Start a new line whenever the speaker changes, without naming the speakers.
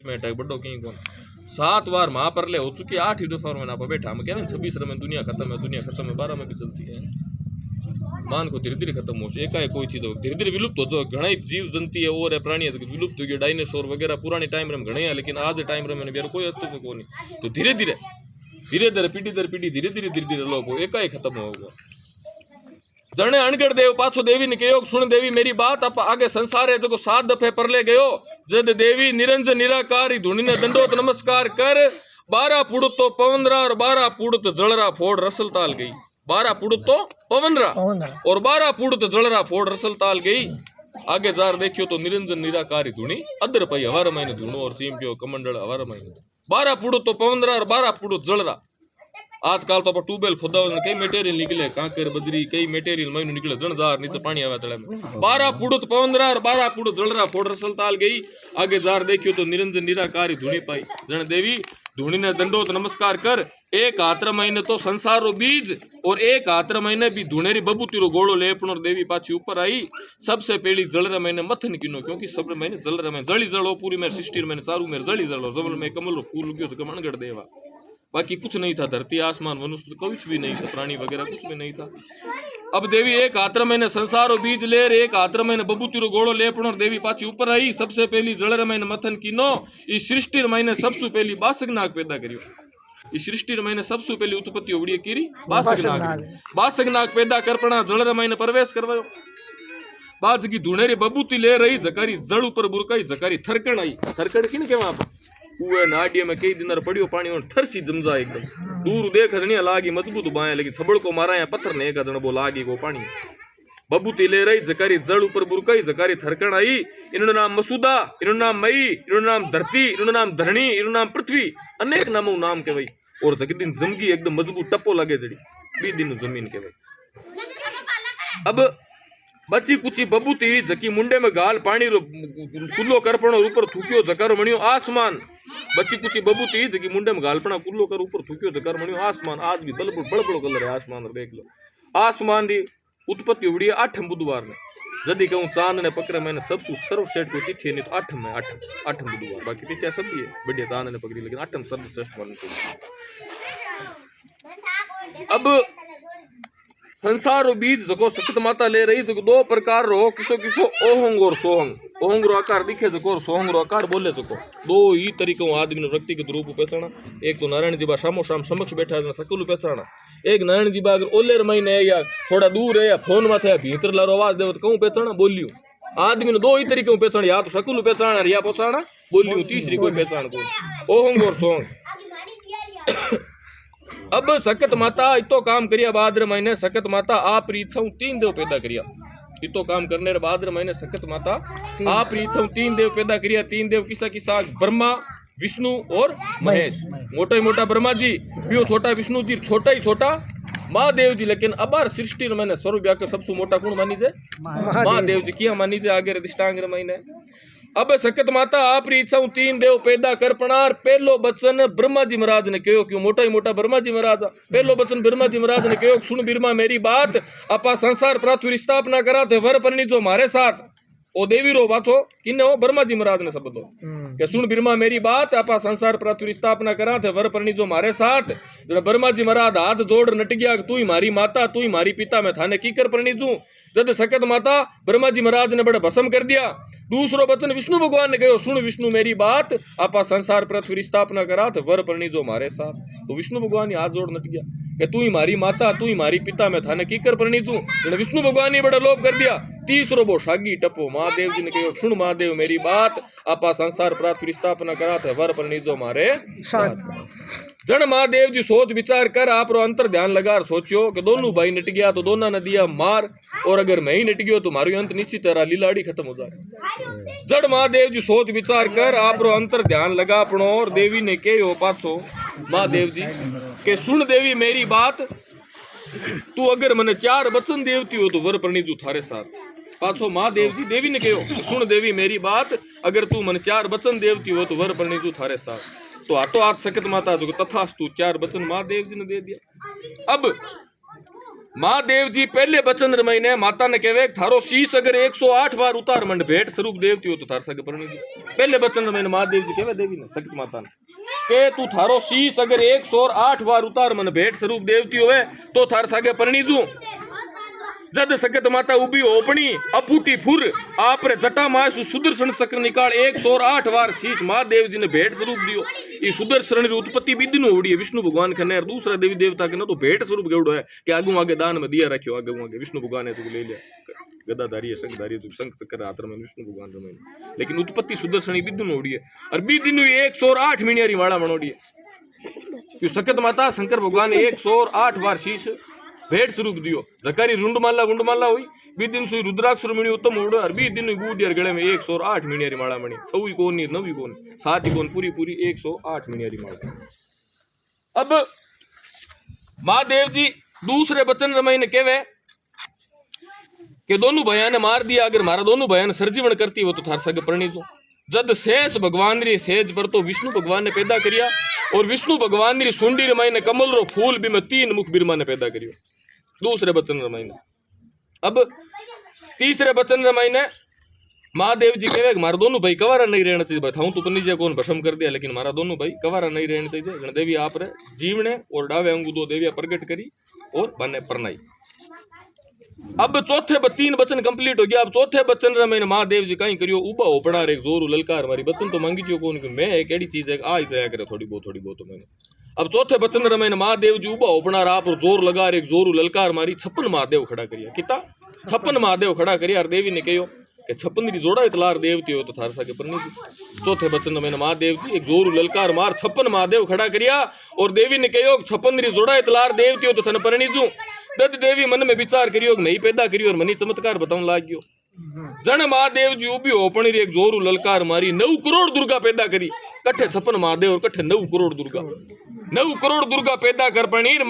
में अटैक बड़ो कहीं कौन 7 बार वहां पर ले हो चुकी 8 ही दफा में बैठा हम कहते 26 में दुनिया खत्म है 12 में भी चलती है मान को धीरे धीरे खत्म हो एकाएक कोई चीज धीरे धीरे विलुप्त हो जो घना जीव जंती है और प्राणी विलुप्त हो गए डायनासोर वगैरह पुराने टाइम में घने हैं लेकिन आज टाइम में कोई अस्तित्व को नहीं तो धीरे धीरे पीढ़ी दर पीढ़ी धीरे धीरे लोप हो एकाएक खत्म होगा जने अणगढ़ देव पाछो देवी ने कहो सुन देवी मेरी बात आप आगे संसार है जो 7 दफे परले गयो जद देवी निरंजन निराकारी धुनी ने दंडोत नमस्कार कर 12 पुड़ तो पवनरा और 12 पुड़ तो जलरा फोड़ रसल ताल गई 12 पुड़ तो पवनरा और 12 पुड़ तो जलरा फोड़ रसल ताल गई आगे जार देखियो तो निरंजन निराकारी धुनी अदर पई हवार महीने धुनो और चीमटियो कमंडल हवार महीने 12 पुड़ तो पवनरा और 12 पुड़ जलरा आजकल तो ट्यूबवेल खुदा कई मटेरियल निकले कांकर बजरी कई मटेरियल महीनों निकले जनजार नीचे पानी आवे तले में 12 पुड़त पवनरा और 12 पुड़ जलरा फोड़ रसल ताल गई आगे जार देखियो तो निरंजन निराकारी धुनी पाई जन देवी धुनी ने दंडोत नमस्कार कर एक आत्र महीने तो संसार रो बीज और एक आत्र महीने भी धुनेरी बबूती रो गोड़ो लेपण और देवी पाछी ऊपर आई सबसे पहली जलर महीने मथन किनो क्योंकि सब महीने जलर में जली जलो पूरी में सृष्टि में चारू में जली जलो जबल में कमल रो फूल उग्यो तो कमणगढ़ देवा बाकी कुछ नहीं था धरती आसमान मनुष्य कुछ भी नहीं था प्राणी वगैरह कुछ भी नहीं था अब देवी एक आत्र महीने संसार बीज लेर एक आत्र महीने बबूती रो गोड़ो लेपण और देवी पाछी ऊपर आई सबसे पहली जलर महीने मथन किनो इस सृष्टि महीने सबसे पहली बासक नाग पैदा करियो इस सृष्टि महीने सबसे पहली उत्पत्ति होड़ी कीरी बासक नाग पैदा करपना जलर महीने प्रवेश करवायो बाज की धुनेरी बबूती ले रही जकारी जड़ ऊपर बुरकाई जकारी थरकण आई थरकण किने केवा कुएं नाडिया में कई दिन पड़ियो पानी और थरसी जमजा एकदम दूर देख हजनिया लागी मजबूत बाया लेकिन छबड़ को मारा या पत्थर ने एक जण वो लागी वो पानी बबूती ले रही जकारी जड़ ऊपर बुरकाई जकारी थरकण आई इन्होंने नाम मसूदा इन्होंने नाम मई इन्होंने नाम धरती इन्होंने नाम धरणी इन्होंने नाम पृथ्वी अनेक नामों नाम के भाई और जगदिन जमगी एकदम मजबूत टप्पो लगे जड़ी 20 दिन जमीन के भाई अब बची कुची बबूती जकी मुंडे में गाल पानी रो कुल्लो करपण ऊपर थूकियो जकर मणियो आसमान बची कुची बबूती जकी मुंडे में गालपना कुल्लो कर ऊपर थूकियो जकर मणियो आसमान आज भी बड़बड़ कलर है आसमान और देख लो आसमान दी उत्पत्ति हुई 8 बुधवार में जदी कहूं चांद ने पकड़े मैंने सबसे सर्वश्रेष्ठ को तिथि नहीं तो 8 में 8 बुधवार बाकी तिथियां सब भी है बढ़िया चांद ने पकड़ी लेकिन 8 सर्वश्रेष्ठ मानते अब संसार रो बीज जको सप्त माता ले रही जको 2 प्रकार रो किसो किसो ओहंग और सोहंग ओहंग रो आकार दिखे जको और सोहंग रो आकार बोले जको 2 ही तरीकों आदमी ने व्यक्तिगत रूप पहचाना एक तो नारायण जी बा सामो साम समक्ष बैठा है सकल पहचाना एक नारायण जी बा अगर ओलेर महीने है या थोड़ा दूर है या फोन में थे भीतर लारो आवाज देव तो कहूं पहचाना बोलियो आदमी ने 2 ही तरीकों पहचान या तो सकल पहचाना या पहचाना बोलियो तीसरी कोई पहचान कोई ओहंग और सोहंग अब सकत माता इतो काम करिया भाद्र महीने सकत माता आप रीछौ 3 देव पैदा करिया इतो काम करने रे भाद्र महीने सकत माता आप रीछौ 3 देव पैदा करिया 3 देव किसा किसा ब्रह्मा विष्णु और महेश मोटा ही मोटा ब्रह्मा जी बियो छोटा विष्णु जी छोटा ही छोटा महादेव जी लेकिन अबार सृष्टि मैंने स्वरूप व्याकर सबसे मोटा कौन मानी जे महादेव जी किया मानी जे आगे दिष्टांग महीने अब सकत माता आप इच्छा 3 देव पैदा कर पणार पहलो बचन ब्रह्मा जी महाराज ने कहो क्यों मोटा ही मोटा ब्रह्मा जी महाराज पहलो बचन ब्रह्मा जी महाराज ने कहो सुन बिरमा मेरी बात आपा संसार पृथ्वी स्थापना करा थे वर परनी जो मारे साथ ओ देवी रो बातो किन्ने हो ब्रह्मा जी महाराज ने शब्द के सुन बिरमा मेरी बात आपा संसार पृथ्वी स्थापना करा थे वर परनी जो मारे साथ जब ब्रह्मा जी महाराज हाथ जोड़ नट गया तू ही मारी माता तू ही मारी पिता मैं थाने की कर परनी जू जद सकत माता ब्रह्मा जी महाराज ने बड़े भस्म कर दिया दूसरो वचन विष्णु भगवान ने कहो सुन विष्णु मेरी बात आपा संसार पृथ्वी स्थापना करा थे वर परनी जो मारे साथ तो विष्णु भगवान हाथ जोड़ नट गया कि तू ही मारी माता तू ही मारी पिता मैं थाने की कर परनी जू विष्णु भगवान ने बड़ा लोभ कर दिया तीसरो बो शागी टपो महादेव जी ने कहो सुन महादेव मेरी बात आपा संसार पृथ्वी स्थापना करा थे वर परनी जो मारे साथ जन महादेव जी सोच विचार कर आप रो अंतर ध्यान लगा सोचो कि दोनों भाई नट गया तो दोनों ने दिया मार और अगर मैं ही नट गयो तो मारो अंत निश्चित तरह लीलाड़ी खत्म हो जाए जड़ महादेव जी सोच विचार कर आप रो अंतर ध्यान लगा अपनो और देवी ने कहो पाछो महादेव जी के सुन देवी मेरी बात तू अगर मने 4 बचन देवती हो तो वर परनी जू थारे साथ पाछो महादेव जी देवी ने कहो सुन देवी मेरी बात अगर तू मने 4 बचन देवती हो तो वर परनी जू थारे साथ तो हाथों हाथ सकत माता जो तथास्तु 4 बचन महादेव जी ने दे दिया अब महादेव जी पहले बचन रमाइने माता ने कहवे थारो शीश अगर 108 बार उतार मंड भेंट स्वरूप देवती हो तो थार सके परणी दी। पहले बचन रमाइने महादेव जी कहवे देवी ने शक्ति माता ने के तू थारो शीश अगर 108 बार उतार मन भेंट स्वरूप देवती होवे तो थार सके परणी दू। जद सकत माता उभी ओपणी अपूटी फुर आप रे जटा मासु सुदर्शन चक्र निकाल 108 बार शीश महादेव जी ने भेंट स्वरूप दियो। ये सुदर्शन री उत्पत्ति विधि नु होड़ी है विष्णु भगवान के ने दूसरा देवी देवता के न तो भेंट स्वरूप गेवड़ो है कि आगू आगे दान में दिया रखियो आगे विष्णु भगवान ने तो ले लिया गदाधारी है शंखधारी तो शंख चक्र हाथ में विष्णु भगवान में लेकिन उत्पत्ति सुदर्शन विधि नु होड़ी है और विधि नु 108 मीनियारी माला बनोड़ी है। ये सकत माता शंकर भगवान ने 108 बार शीश भेंट स्वरूप दियो। जकारी रुंडमाला हुई 20 दिन सुई रुद्राक्ष मणि उत्तम उड़ो और 20 दिन बूढ़ियर गले में 108 मीनियारी माला मणि छवी कोनी नवी कोन सात ही कोन पूरी 108 मीनियारी माला। अब महादेव जी दूसरे बचन रमाई ने कहवे कि दोनों भैया ने मार दिया अगर मारा दोनों भैया ने सरजीवन करती हो तो थार सगे परणी दो। जद शेष भगवान री सेज पर तो विष्णु भगवान ने पैदा करिया और विष्णु भगवान री सुंडी रमाई ने कमल रो फूल भी में 3 मुख बिरमा ने पैदा करियो दूसरे बचन रमाई ने। अब तीसरे बचन रमाई ने महादेव जी कहे मारा दोनों भाई कवारा नहीं रहना चाहिए बताऊं तो निजे कौन भस्म कर दिया लेकिन मारा दोनों भाई कवारा नहीं रहना चाहिए गणदेवी आप रे जीवने और डावे अंगू 2 देविया प्रकट करी और बने परनाई। अब चौथे 3 बचन कंप्लीट हो गया। अब चौथे बचन रमाई ने महादेव जी कहीं करियो उबा ओपड़ा रे जोरू ललकार मारी बचन तो मांगी जो कौन मैं एक एडी चीज है आ जाया करे थोड़ी बहुत मैंने। अब चौथे बचन रमाई ने महादेव जी उबा ओपना आप और जोर लगा रे जोरू ललकार मारी 56 महादेव खड़ा करिया किता 56 महादेव खड़ा करिया और देवी ने कहो कि 56 री जोड़ा इतलार देवती हो तो थार सके परनी जी। चौथे बचन में महादेव जी एक जोरू ललकार मार 56 महादेव खड़ा करिया और देवी ने कहो 56 री जोड़ा इतलार देवती हो तो थन परनी जू। दद देवी मन में विचार करियो नहीं पैदा करियो और मनी चमत्कार बताऊं लागियो। जन महादेव जी उभी ओपणी री एक जोरू ललकार मारी 9 करोड़ दुर्गा पैदा करी कट्ठे 56 महादेव और कट्ठे 9 करोड़ दुर्गा 9 करोड़ दुर्गा पैदा कर पणीर